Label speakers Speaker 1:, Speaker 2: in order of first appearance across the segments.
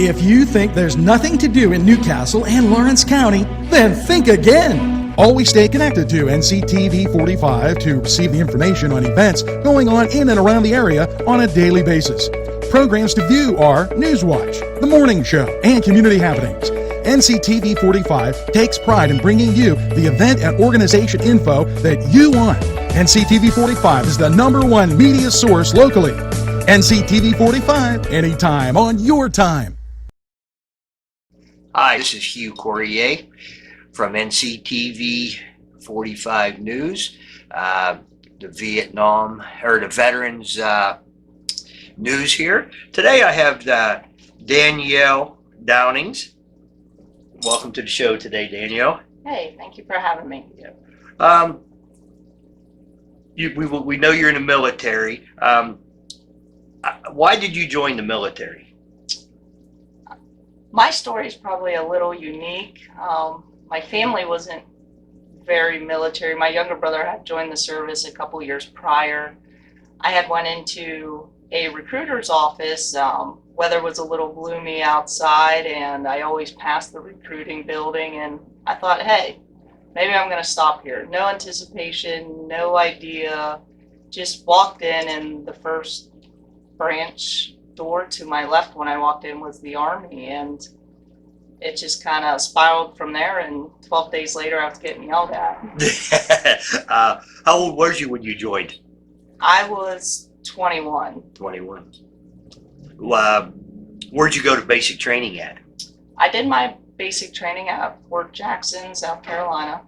Speaker 1: If you think there's nothing to do in Newcastle and Lawrence County, then think again. Always stay connected to NCTV45 to receive the information on events going on in and around the area on a daily basis. Programs to view are Newswatch, The Morning Show, and Community Happenings. NCTV45 takes pride in bringing you the event and organization info that you want. NCTV45 is the #1 media source locally. NCTV45, anytime on your time.
Speaker 2: Hi, this is Hugh Coryea from NCTV45 News, the Veterans News here. Today I have Danielle Downings. Welcome to the show today, Danielle.
Speaker 3: Hey, thank you for having me.
Speaker 2: We know you're in the military. Why did you join the military?
Speaker 3: My story is probably a little unique. My family wasn't very military. My younger brother had joined the service a couple years prior. I had went into a recruiter's office. Weather was a little gloomy outside, and I always passed the recruiting building, and I thought, hey, maybe I'm going to stop here. No anticipation, no idea. Just walked in, and the first branch door to my left when I walked in was the Army, and it just kind of spiraled from there, and 12 days later I was getting yelled at.
Speaker 2: How old was you when you joined?
Speaker 3: I was 21.
Speaker 2: 21. Where'd you go to basic training at?
Speaker 3: I did my basic training at Fort Jackson, South Carolina.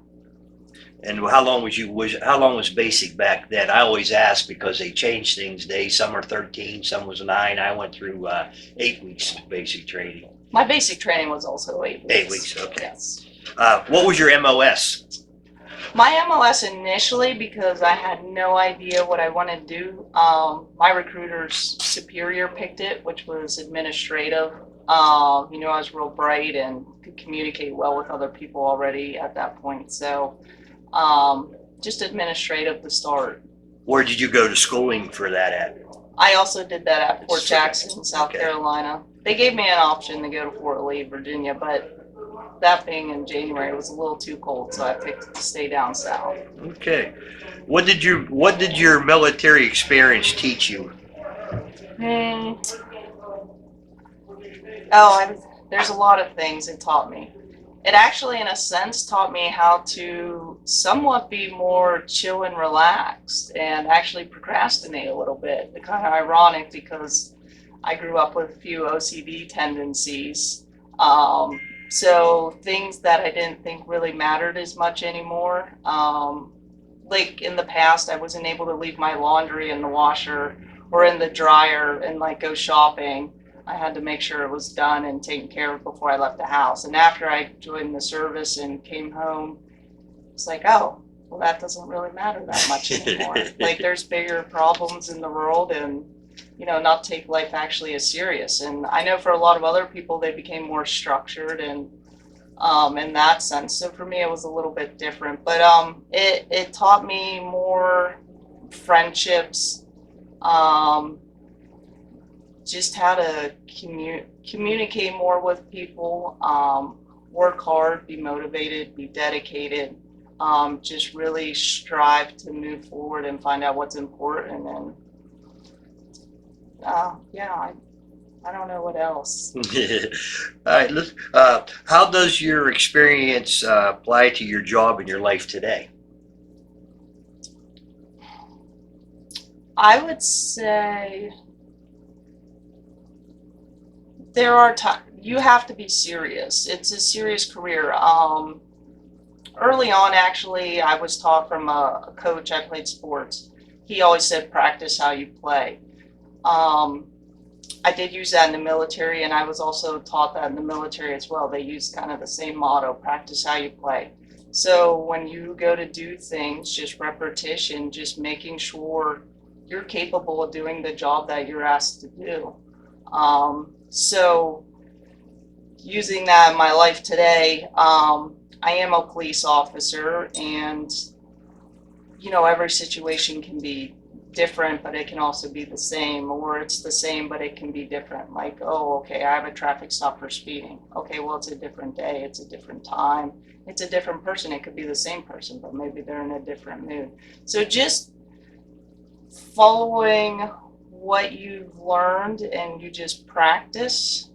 Speaker 2: And how long was basic back then? I always ask because they change things. Some are 13, some was 9. I went through 8 weeks of basic training.
Speaker 3: My basic training was also 8 weeks.
Speaker 2: 8 weeks, okay.
Speaker 3: Yes.
Speaker 2: What was your MOS?
Speaker 3: My MOS initially, because I had no idea what I wanted to do, my recruiter's superior picked it, which was administrative. I was real bright and could communicate well with other people already at that point. So just administrative to start.
Speaker 2: Where did you go to schooling for that at?
Speaker 3: I also did that at Fort Jackson, South Carolina. They gave me an option to go to Fort Lee, Virginia, but that being in January, it was a little too cold, so I picked to stay down south.
Speaker 2: Okay. What did your military experience teach you?
Speaker 3: There's a lot of things it taught me. It actually, in a sense, taught me how to somewhat be more chill and relaxed and actually procrastinate a little bit. It's kind of ironic because I grew up with a few OCD tendencies. So things that I didn't think really mattered as much anymore. Like in the past, I wasn't able to leave my laundry in the washer or in the dryer and go shopping. I had to make sure it was done and taken care of before I left the house. And after I joined the service and came home, it's like, oh, well, that doesn't really matter that much anymore. There's bigger problems in the world, and not take life actually as serious. And I know for a lot of other people, they became more structured and in that sense. So for me, it was a little bit different, but it taught me more friendships, just how to communicate more with people, work hard, be motivated, be dedicated, just really strive to move forward and find out what's important. And I don't know what else.
Speaker 2: All right, how does your experience apply to your job and your life today?
Speaker 3: I would say there are times you have to be serious. It's a serious career. Early on, actually, I was taught from a coach. I played sports. He always said, practice how you play. I did use that in the military, and I was also taught that in the military as well. They use kind of the same motto, practice how you play. So when you go to do things, just repetition, just making sure you're capable of doing the job that you're asked to do. So using that in my life today, I am a police officer, and every situation can be different, but it can also be the same, or it's the same, but it can be different. Like, oh, okay, I have a traffic stop for speeding. Okay, well, it's a different day, it's a different time, it's a different person. It could be the same person, but maybe they're in a different mood. So just following what you've learned, and you just practice.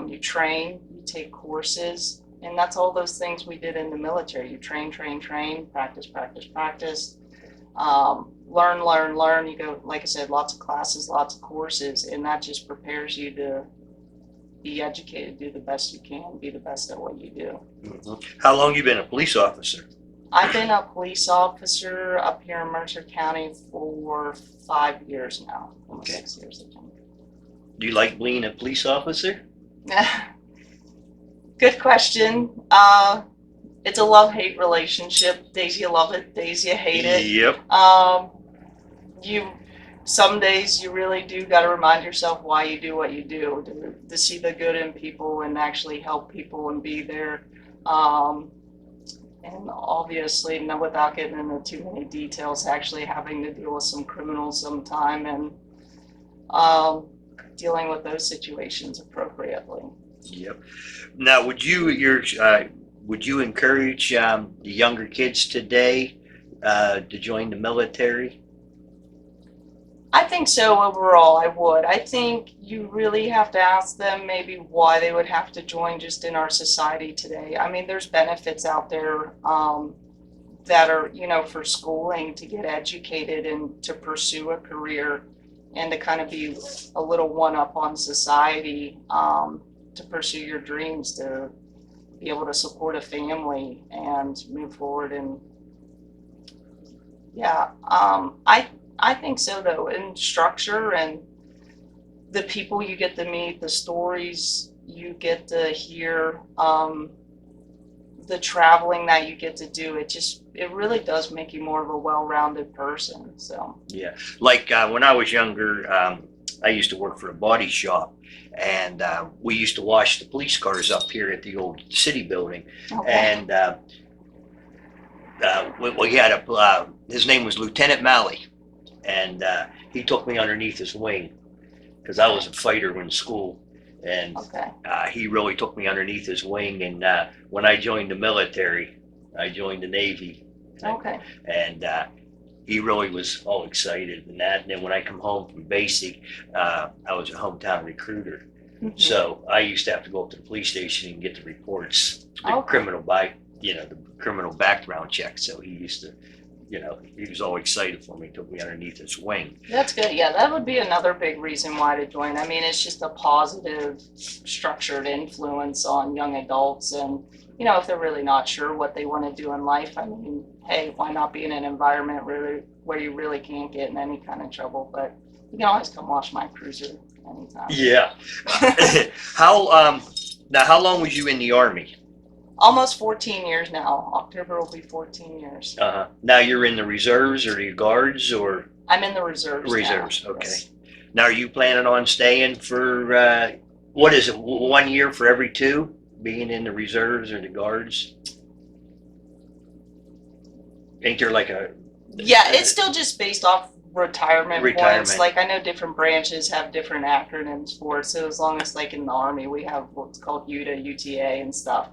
Speaker 3: You train, you take courses, and that's all those things we did in the military. You train, practice. Learn. You go, like I said, lots of classes, lots of courses, and that just prepares you to be educated, do the best you can, be the best at what you do.
Speaker 2: Mm-hmm. How long you been a police officer?
Speaker 3: I've been a police officer up here in Mercer County for 5 years now, almost
Speaker 2: Okay.
Speaker 3: 6 years, I think.
Speaker 2: Do you like being a police officer?
Speaker 3: Good question. It's a love-hate relationship. Days you love it, days you hate it.
Speaker 2: Yep.
Speaker 3: Some days you really do got to remind yourself why you do what you do, to see the good in people and actually help people and be there. And obviously, without getting into too many details, actually having to deal with some criminals sometime, and dealing with those situations appropriately.
Speaker 2: Yep. Now, would you encourage the younger kids today to join the military?
Speaker 3: I think so overall, I would. I think you really have to ask them maybe why they would have to join just in our society today. I mean, there's benefits out there that are, for schooling, to get educated and to pursue a career, and to kind of be a little one-up on society, to pursue your dreams, to be able to support a family and move forward. And yeah, I think so, though, in structure and the people you get to meet, the stories you get to hear, the traveling that you get to do, it really does make you more of a well-rounded person. So
Speaker 2: Yeah, like when I was younger, I used to work for a body shop, and we used to wash the police cars up here at the old city building.
Speaker 3: okay.
Speaker 2: And we had his name was Lieutenant Malley, and he took me underneath his wing because I was a fighter in school, and
Speaker 3: Okay.
Speaker 2: he really took me underneath his wing. And when I joined the military, I joined the Navy,
Speaker 3: Okay.
Speaker 2: and he really was all excited and that. And then when I come home from basic, I was a hometown recruiter.
Speaker 3: Mhm.
Speaker 2: So I used to have to go up to the police station and get the reports, the
Speaker 3: Okay.
Speaker 2: the criminal background check. So he used to, he was all excited for me, took me underneath his wing.
Speaker 3: That's good. Yeah, that would be another big reason why to join. I mean, it's just a positive, structured influence on young adults. And, if they're really not sure what they want to do in life, I mean, hey, why not be in an environment where you really can't get in any kind of trouble? But you can always come wash my cruiser anytime.
Speaker 2: Yeah. Now, how long was you in the Army?
Speaker 3: Almost 14 years now. October will be 14 years.
Speaker 2: Now you're in the reserves or the guards or?
Speaker 3: I'm in the reserves.
Speaker 2: Reserves,
Speaker 3: now.
Speaker 2: okay.
Speaker 3: Yes.
Speaker 2: Now, are you planning on staying for, what is it, 1 year for every 2, being in the reserves or the guards? Ain't there like a?
Speaker 3: Yeah, it's still just based off retirement
Speaker 2: Retirement.
Speaker 3: points. Like, I know different branches have different acronyms for it. So as long as, like, in the Army, we have what's called UTA, UTA and stuff.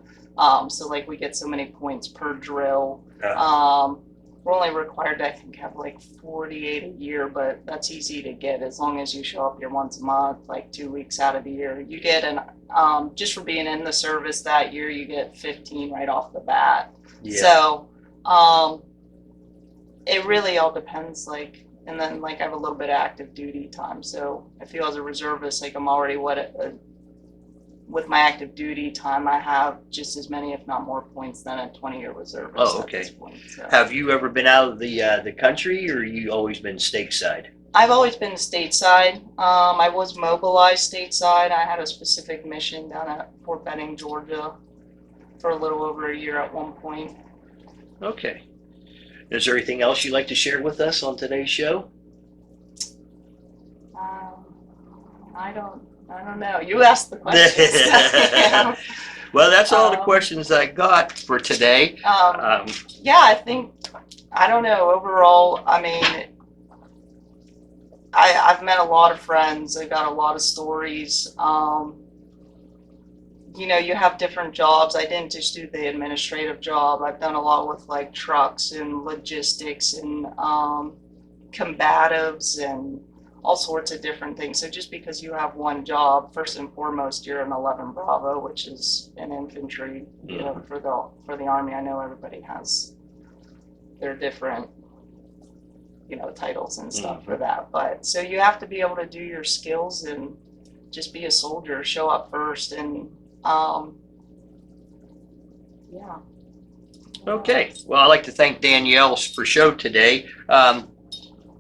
Speaker 3: So like we get so many points per drill. We're only required to, I think, have like 48 a year, but that's easy to get as long as you show up here once a month, like 2 weeks out of the year. You get just for being in the service that year, you get 15 right off the bat.
Speaker 2: Yeah.
Speaker 3: So it really all depends, like, and then like I have a little bit of active duty time. So I feel as a reservist, like I'm already with my active duty time, I have just as many, if not more, points than a 20-year reservist.
Speaker 2: Oh, okay.
Speaker 3: At this point, so.
Speaker 2: Have you ever been out of the country, or you always been stateside?
Speaker 3: I've always been stateside. I was mobilized stateside. I had a specific mission down at Fort Benning, Georgia, for a little over a year at one point.
Speaker 2: Okay. Is there anything else you'd like to share with us on today's show?
Speaker 3: I don't know. You asked the questions.
Speaker 2: Well, that's all the questions I got for today.
Speaker 3: Yeah, I think I don't know. Overall, I mean, I've met a lot of friends. I got a lot of stories. You know, you have different jobs. I didn't just do the administrative job. I've done a lot with like trucks and logistics and combatives and all sorts of different things. So just because you have one job, first and foremost, you're an 11 Bravo, which is an infantry, you know, for the Army. I know everybody has their different, you know, titles and stuff for that. But so you have to be able to do your skills and just be a soldier, show up first, and yeah.
Speaker 2: Okay. Well, I'd like to thank Danielle for show today.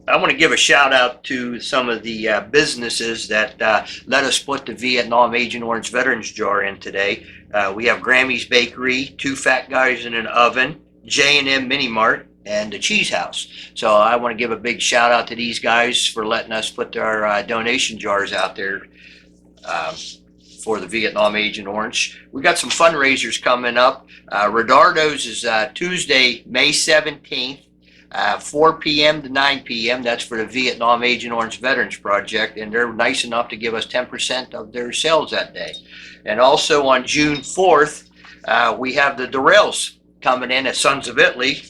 Speaker 2: I want to give a shout out to some of the businesses that let us put the Vietnam Agent Orange Veterans Jar in today. We have Grammy's Bakery, Two Fat Guys in an Oven, J&M Mini Mart, and the Cheese House. So I want to give a big shout out to these guys for letting us put their donation jars out there for the Vietnam Agent Orange. We got some fundraisers coming up. Rodardo's is Tuesday, May 17th. 4 p.m. to 9 p.m. That's for the Vietnam Agent Orange Veterans Project, and they're nice enough to give us 10% of their sales that day. And also on June 4th, we have the Durrells coming in at Sons of Italy.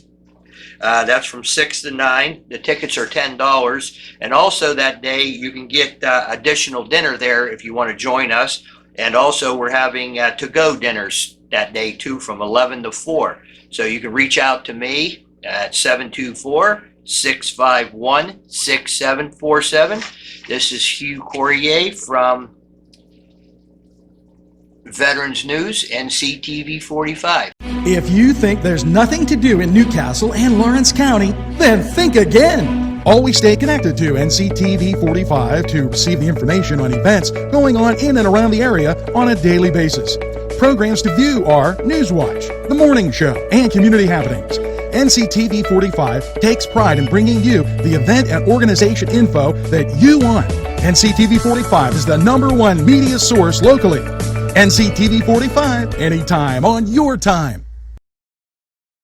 Speaker 2: That's from 6 to 9. The tickets are $10. And also that day, you can get additional dinner there if you want to join us. And also we're having to-go dinners that day too, from 11 to 4. So you can reach out to me at 724-651-6747. This is Hugh Coryea from Veterans News, NCTV45.
Speaker 1: If you think there's nothing to do in Newcastle and Lawrence County, then think again. Always stay connected to NCTV45 to receive the information on events going on in and around the area on a daily basis. Programs to view are Newswatch, The Morning Show, and Community Happenings. NCTV45 takes pride in bringing you the event and organization info that you want. NCTV45 is the #1 media source locally. NCTV45, anytime on your time.